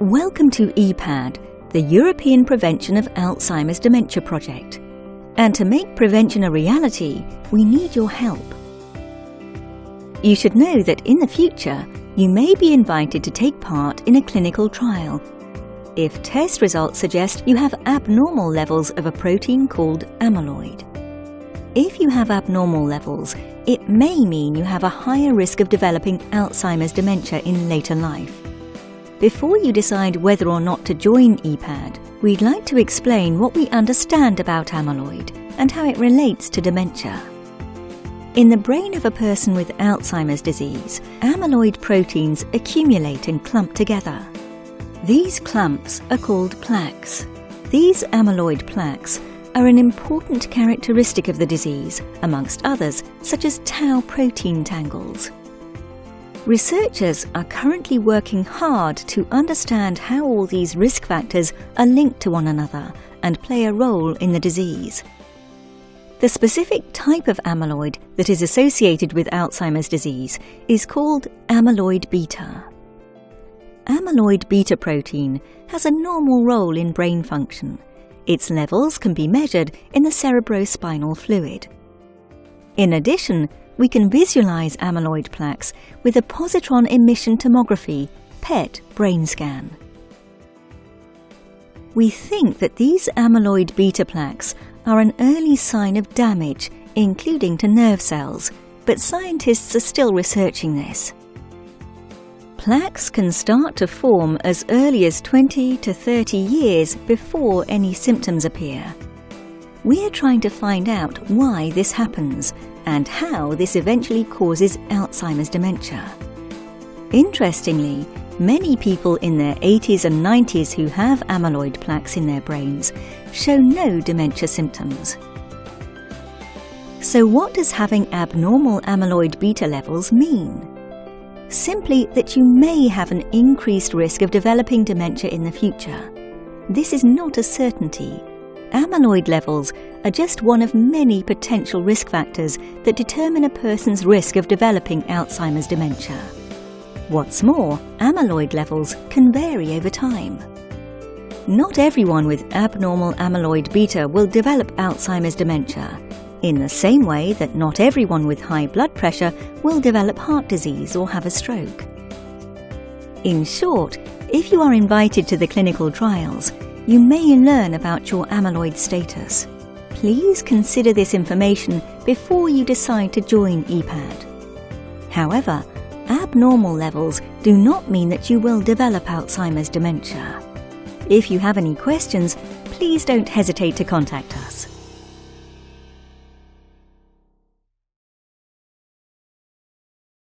Welcome to EPAD, the European Prevention of Alzheimer's Dementia project. And to make prevention a reality, we need your help. You should know that in the future, you may be invited to take part in a clinical trial if test results suggest you have abnormal levels of a protein called amyloid. If you have abnormal levels, it may mean you have a higher risk of developing Alzheimer's dementia in later life. Before you decide whether or not to join EPAD, we'd like to explain what we understand about amyloid and how it relates to dementia. In the brain of a person with Alzheimer's disease, amyloid proteins accumulate and clump together. These clumps are called plaques. These amyloid plaques are an important characteristic of the disease, amongst others, such as tau protein tangles. Researchers are currently working hard to understand how all these risk factors are linked to one another and play a role in the disease. The specific type of amyloid that is associated with Alzheimer's disease is called amyloid beta. Amyloid beta protein has a normal role in brain function. Its levels can be measured in the cerebrospinal fluid. In addition, we can visualize amyloid plaques with a positron emission tomography (PET) brain scan. We think that these amyloid beta plaques are an early sign of damage, including to nerve cells, but scientists are still researching this. Plaques can start to form as early as 20 to 30 years before any symptoms appear. We are trying to find out why this happens and how this eventually causes Alzheimer's dementia. Interestingly, many people in their 80s and 90s who have amyloid plaques in their brains show no dementia symptoms. So what does having abnormal amyloid beta levels mean? Simply that you may have an increased risk of developing dementia in the future. This is not a certainty. Amyloid levels are just one of many potential risk factors that determine a person's risk of developing Alzheimer's dementia. What's more, amyloid levels can vary over time. Not everyone with abnormal amyloid beta will develop Alzheimer's dementia, in the same way that not everyone with high blood pressure will develop heart disease or have a stroke. In short, if you are invited to the clinical trials, you may learn about your amyloid status. Please consider this information before you decide to join EPAD. However, abnormal levels do not mean that you will develop Alzheimer's dementia. If you have any questions, please don't hesitate to contact us.